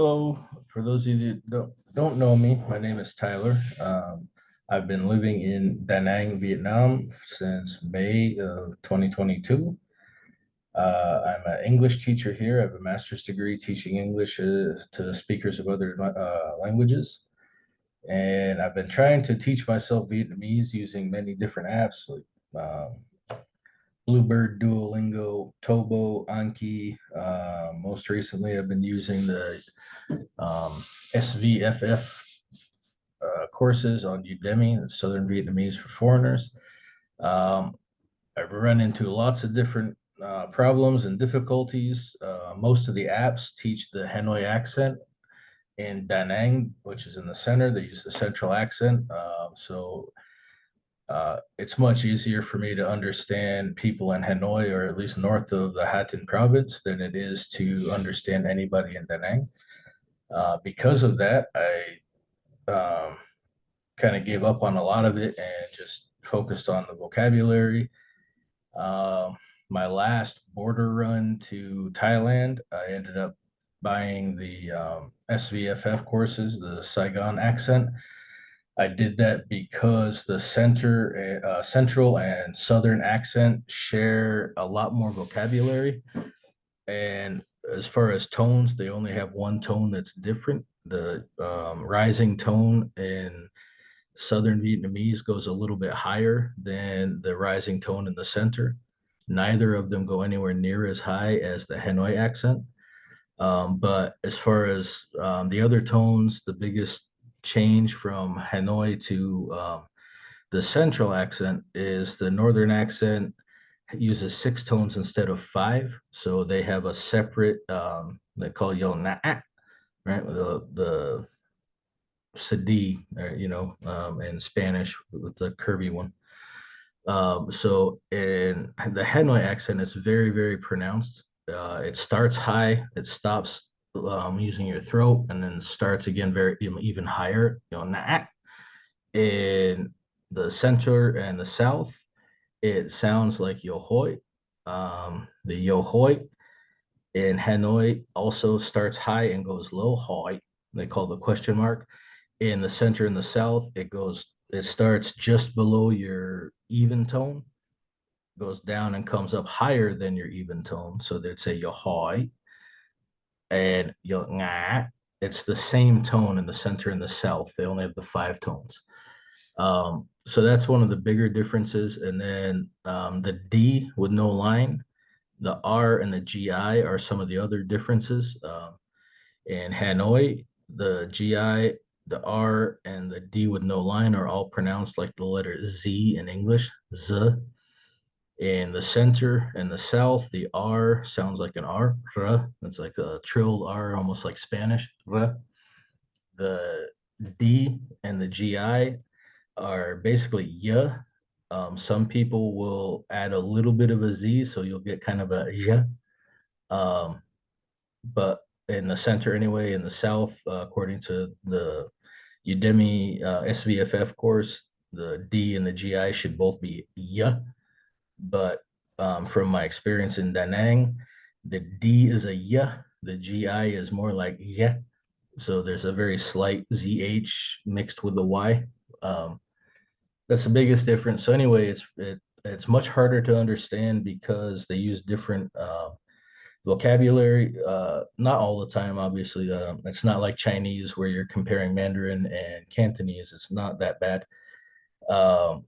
Hello, for those of you that don't know me, my name is Tyler. I've been living in Da Nang, Vietnam since May of 2022. I'm an English teacher here. I have a master's degree teaching English to speakers of other languages. And I've been trying to teach myself Vietnamese using many different apps like Bluebird, Duolingo, Tobo, Anki. Most recently, I've been using the SVFF courses on Udemy, Southern Vietnamese for foreigners. Um, I've run into lots of different problems and difficulties. Most of the apps teach the Hanoi accent in Da Nang, which is in the center. They use the central accent. It's much easier for me to understand people in Hanoi, or at least north of the Hatton province, than it is to understand anybody in Da Nang. Because of that, I kind of gave up on a lot of it and just focused on the vocabulary. Um, my last border run to Thailand, I ended up buying the SVFF courses, the Saigon accent. I did that because the central and southern accent share a lot more vocabulary. And as far as tones, they only have one tone that's different. The rising tone in Southern Vietnamese goes a little bit higher than the rising tone in the center. Neither of them go anywhere near as high as the Hanoi accent. But as far as the other tones, the biggest change from Hanoi to the central accent is the northern accent uses six tones instead of five. So they have a separate, they call yo na, right? The CD, in Spanish with the curvy one. So in the Hanoi accent is very, very pronounced. It starts high, it stops using your throat, and then starts again very even higher. Nah. In the center and the south, it sounds like yo hoi. The yo hoi in Hanoi also starts high and goes low. Hoi, they call the question mark. In the center and the south, it starts just below your even tone, goes down and comes up higher than your even tone. So they'd say yo hoi and yo nga. It's the same tone in the center and the south. They only have the five tones. So that's one of the bigger differences. And then the D with no line, the R and the GI are some of the other differences. In Hanoi, the GI, the R, and the D with no line are all pronounced like the letter Z in English, Z. In the center and the south, the R sounds like an R, R. It's like a trilled R, almost like Spanish, R. The D and the GI are basically Y. Some people will add a little bit of a Z, so you'll get kind of a Y. Um, but in the center anyway, in the south, according to the Udemy SVFF course, the D and the GI should both be Y. But from my experience in Da Nang, the D is a Y, the GI is more like Y. So there's a very slight ZH mixed with the Y. Um, that's the biggest difference. So anyway, it's much harder to understand because they use different vocabulary. Not all the time, obviously. It's not like Chinese where you're comparing Mandarin and Cantonese. It's not that bad. Um,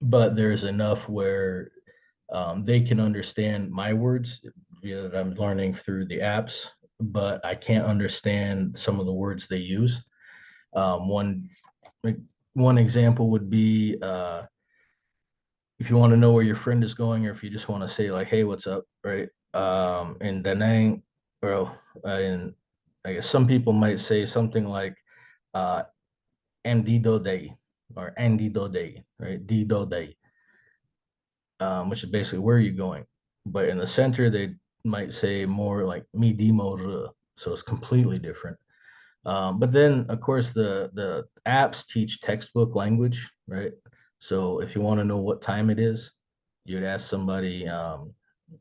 but there's enough where they can understand my words that I'm learning through the apps, but I can't understand some of the words they use. Um, one like, one example would be if you want to know where your friend is going, or if you just want to say like, "Hey, what's up?" Right? In Da Nang, well, in I guess some people might say something like uh, "Andy do day" or "Andy do day," right? "D do day," which is basically where are you going. But in the center, they might say more like "Mi di mo re," so it's completely different. But then, of course, the apps teach textbook language, right? So if you want to know what time it is, you'd ask somebody,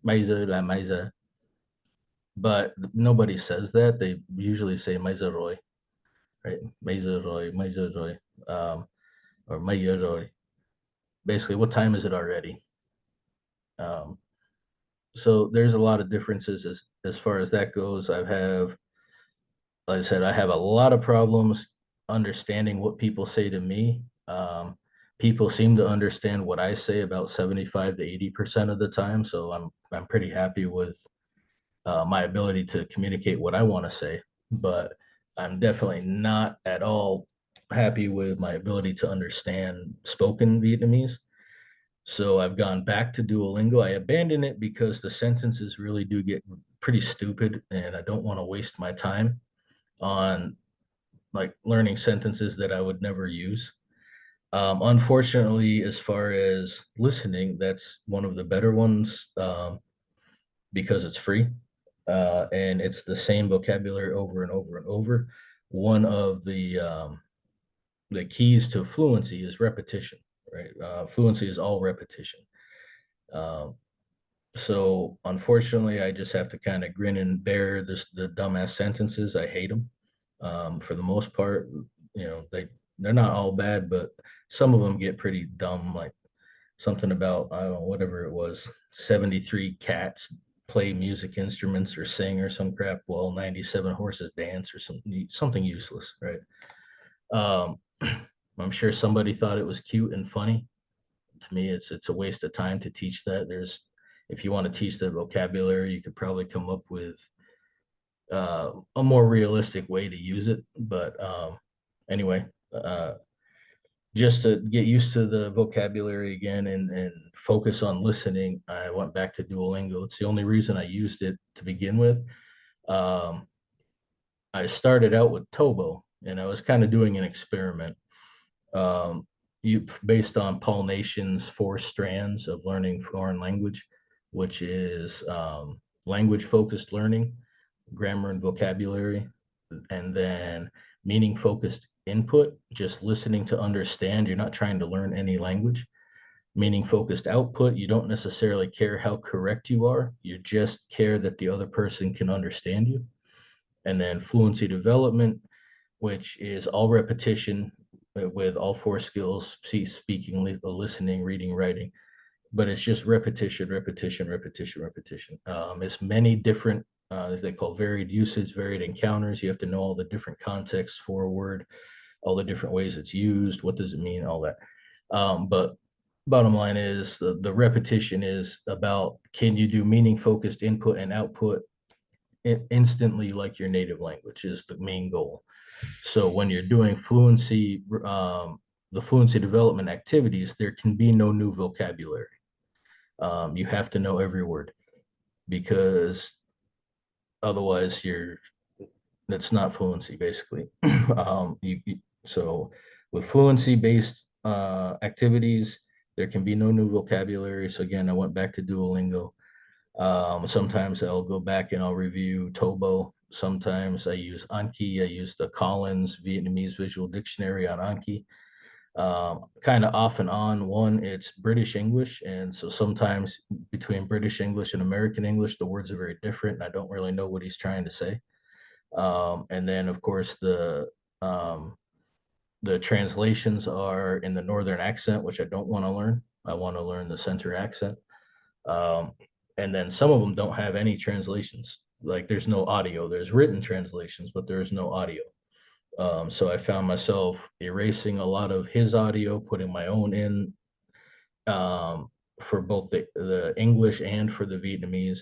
"Maiza la maiza," but nobody says that. They usually say Maizaroy, right? Maizaroy, Maizaroy, or Maizaroy. Basically, what time is it already? Um, so there's a lot of differences as far as that goes. Like I said, I have a lot of problems understanding what people say to me. People seem to understand what I say about 75 to 80% of the time, so I'm pretty happy with my ability to communicate what I want to say. But I'm definitely not at all happy with my ability to understand spoken Vietnamese. So I've gone back to Duolingo. I abandoned it because the sentences really do get pretty stupid, and I don't want to waste my time on like learning sentences that I would never use. Unfortunately, as far as listening, that's one of the better ones because it's free and it's the same vocabulary over and over and over. One of the keys to fluency is repetition, right? Fluency is all repetition. Um, so unfortunately, I just have to kind of grin and bear the dumbass sentences. I hate them for the most part. You know, they're not all bad, but some of them get pretty dumb. Like something about I don't know whatever it was. 73 cats play music instruments or sing or some crap while 97 horses dance or something useless, right? Um, I'm sure somebody thought it was cute and funny. To me, it's a waste of time to teach that. There's if you want to teach that vocabulary, you could probably come up with a more realistic way to use it. But anyway, just to get used to the vocabulary again and focus on listening, I went back to Duolingo. It's the only reason I used it to begin with. Um, I started out with Tobo, and I was kind of doing an experiment. Um, based on Paul Nation's four strands of learning foreign language, which is language focused learning, grammar and vocabulary, and then meaning focused input, just listening to understand. You're not trying to learn any language. Meaning focused output, you don't necessarily care how correct you are, you just care that the other person can understand you. And then fluency development, which is all repetition with all four skills: speaking, listening, reading, writing. But it's just repetition, repetition, repetition, repetition. It's many different, as they call varied usage, varied encounters. You have to know all the different contexts for a word, all the different ways it's used. What does it mean? All that. But bottom line is the repetition is about can you do meaning focused input and output instantly like your native language is the main goal. So when you're doing fluency, the fluency development activities, there can be no new vocabulary. You have to know every word because otherwise you're that's not fluency basically. So with fluency based activities, there can be no new vocabulary. So again, I went back to Duolingo. Sometimes I'll go back and I'll review Tobo. Sometimes I use Anki. I use the Collins Vietnamese Visual Dictionary on Anki. Kind of off and on. One, it's British English, and so sometimes between British English and American English, the words are very different, and I don't really know what he's trying to say. And then, of course, um, the translations are in the northern accent, which I don't want to learn. I want to learn the center accent. Um, and then some of them don't have any translations. Like there's no audio. There's written translations, but there's no audio. So I found myself erasing a lot of his audio, putting my own in um, for both the English and for the Vietnamese,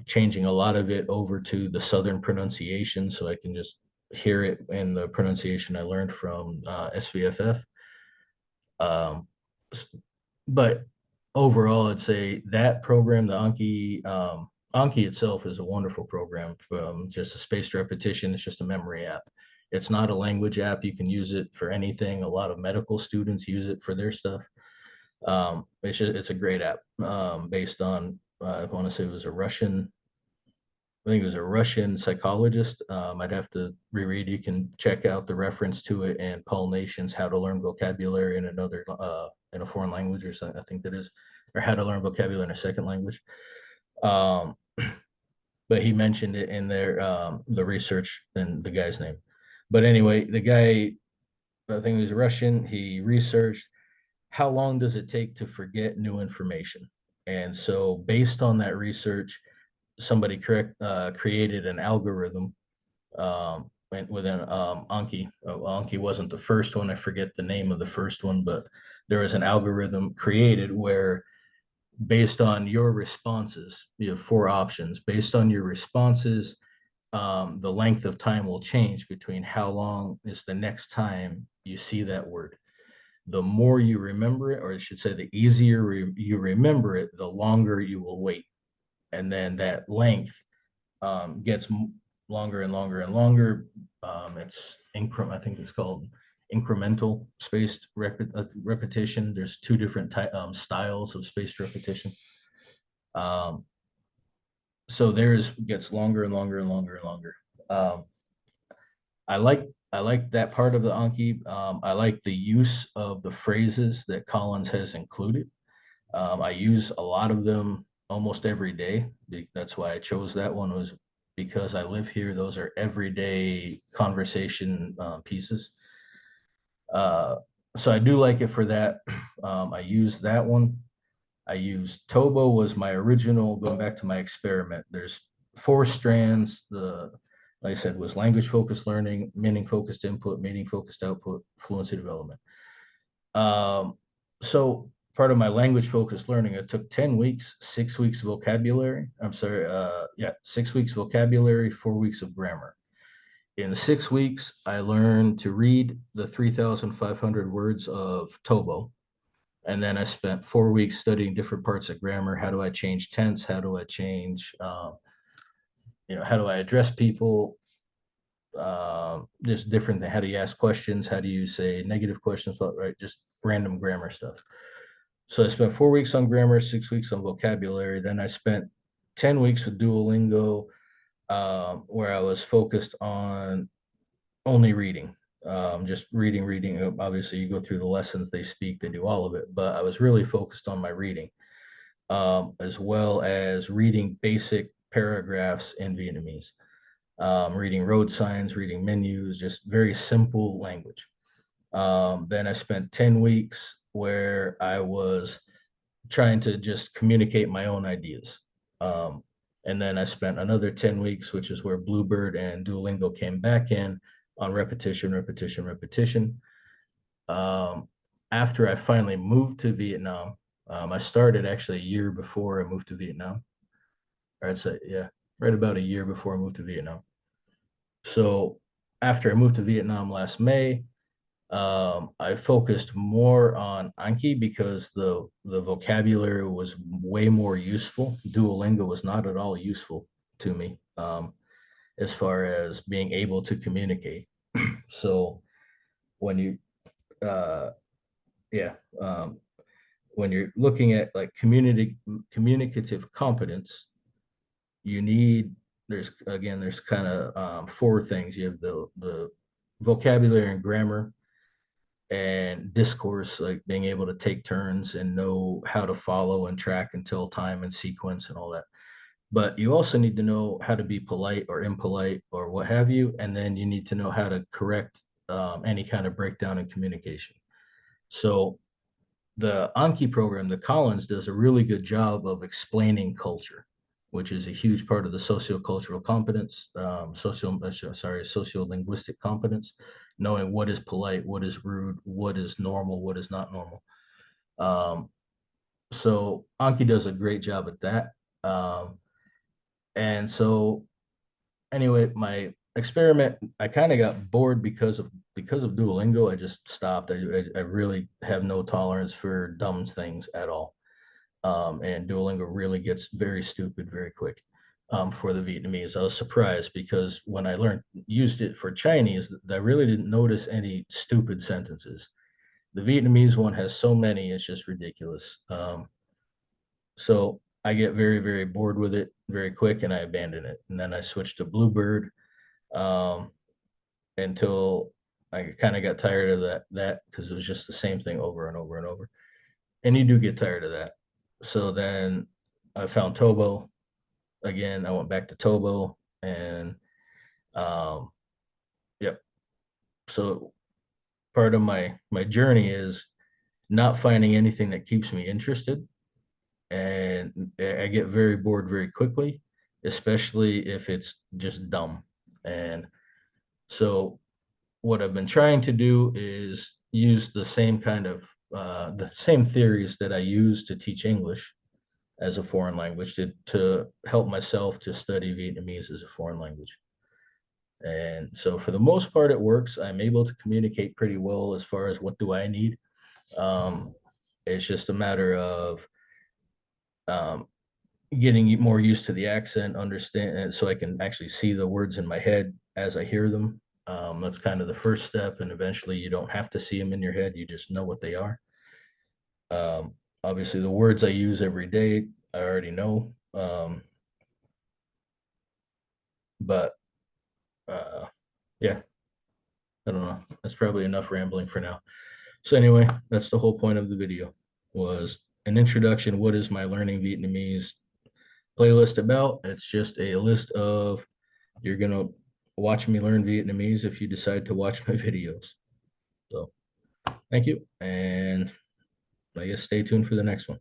changing a lot of it over to the Southern pronunciation so I can just hear it in the pronunciation I learned from SVFF. Um, but overall, I'd say that program, the Anki itself is a wonderful program. Just a spaced repetition. It's just a memory app. It's not a language app. You can use it for anything. A lot of medical students use it for their stuff. It's a great app based on I want to say it was a Russian. I think it was a Russian psychologist. I'd have to reread. You can check out the reference to it and Paul Nation's How to Learn Vocabulary in Another in a Foreign Language, or something, I think that is, or How to Learn Vocabulary in a Second Language. Um, but he mentioned it in their the research and the guy's name. But anyway, the guy, I think he was Russian. He researched how long does it take to forget new information, and so based on that research, somebody created an algorithm within Anki. Anki wasn't the first one. I forget the name of the first one, but there was an algorithm created where based on your responses, you have four options. Based on your responses, the length of time will change between how long is the next time you see that word. The more you remember it, or I should say, the easier you remember it, the longer you will wait. And then that length gets longer and longer and longer. It's I think it's called incremental spaced repetition. There's two different styles of spaced repetition. Um, so theirs gets longer and longer and longer and longer. Um, I like I like that part of the Anki. I like the use of the phrases that Collins has included. I use a lot of them almost every day. That's why I chose that one, was because I live here. Those are everyday conversation pieces. Uh, so I do like it for that. I use that one. I used Tobo was my original, going back to my experiment. There's four strands. Like I said, was language focused learning, meaning focused input, meaning focused output, fluency development. Um, so part of my language focused learning, it took 10 weeks, 6 weeks vocabulary. I'm sorry, yeah, 6 weeks vocabulary, 4 weeks of grammar. In 6 weeks, I learned to read the 3,500 words of Tobo. And then I spent 4 weeks studying different parts of grammar. How do I change tense? How do I change, how do I address people? Just different. How do you ask questions? How do you say negative questions? Right? Just random grammar stuff. So I spent 4 weeks on grammar, 6 weeks on vocabulary. Then I spent 10 weeks with Duolingo, where I was focused on only reading, just reading, reading. Obviously, you go through the lessons they speak, they do all of it, but I was really focused on my reading, as well as reading basic paragraphs in Vietnamese, reading road signs, reading menus, just very simple language. Then I spent 10 weeks where I was trying to just communicate my own ideas. Um, and then I spent another 10 weeks, which is where Bluebird and Duolingo came back in on repetition, repetition, repetition. Um, After I finally moved to Vietnam, I started actually a year before I moved to Vietnam. Or I'd say, yeah, right about a year before I moved to Vietnam. So after I moved to Vietnam last May, I focused more on Anki because the vocabulary was way more useful. Duolingo was not at all useful to me, as far as being able to communicate. So when you, uh, yeah, when you're looking at like communicative competence, you need there's kind of four things. You have the vocabulary and grammar and discourse, like being able to take turns and know how to follow and track and tell time and sequence and all that. But you also need to know how to be polite or impolite or what have you. And then you need to know how to correct any kind of breakdown in communication. So the Anki program, the Collins, does a really good job of explaining culture, which is a huge part of the sociocultural competence, sociolinguistic competence, knowing what is polite, what is rude, what is normal, what is not normal. Um, so Anki does a great job at that. Um, and so anyway, my experiment, I kind of got bored because of Duolingo. I just stopped. I really have no tolerance for dumb things at all. And Duolingo really gets very stupid very quick, for the Vietnamese. I was surprised because when I used it for Chinese, I really didn't notice any stupid sentences. The Vietnamese one has so many, it's just ridiculous. So I get very, very bored with it very quick and I abandon it. And then I switched to Bluebird, um, until I kind of got tired of that because it was just the same thing over and over and over. And you do get tired of that. So then I found Tobo. again, I went back to Tobo, and um, yep. So part of my journey is not finding anything that keeps me interested, and I get very bored very quickly, especially if it's just dumb. And so what I've been trying to do is use the same kind of the same theories that I use to teach English as a foreign language to help myself to study Vietnamese as a foreign language. And so for the most part, it works. I'm able to communicate pretty well as far as what do I need. Um, it's just a matter of um, getting more used to the accent, understand, and so I can actually see the words in my head as I hear them. That's kind of the first step, and eventually you don't have to see them in your head; you just know what they are. Um, Obviously, the words I use every day, I already know. But uh, yeah, I don't know. That's probably enough rambling for now. So anyway, that's the whole point of the video was an introduction. What is my learning Vietnamese playlist about? It's just a list of you're gonna watch me learn Vietnamese if you decide to watch my videos. So thank you, and I guess stay tuned for the next one.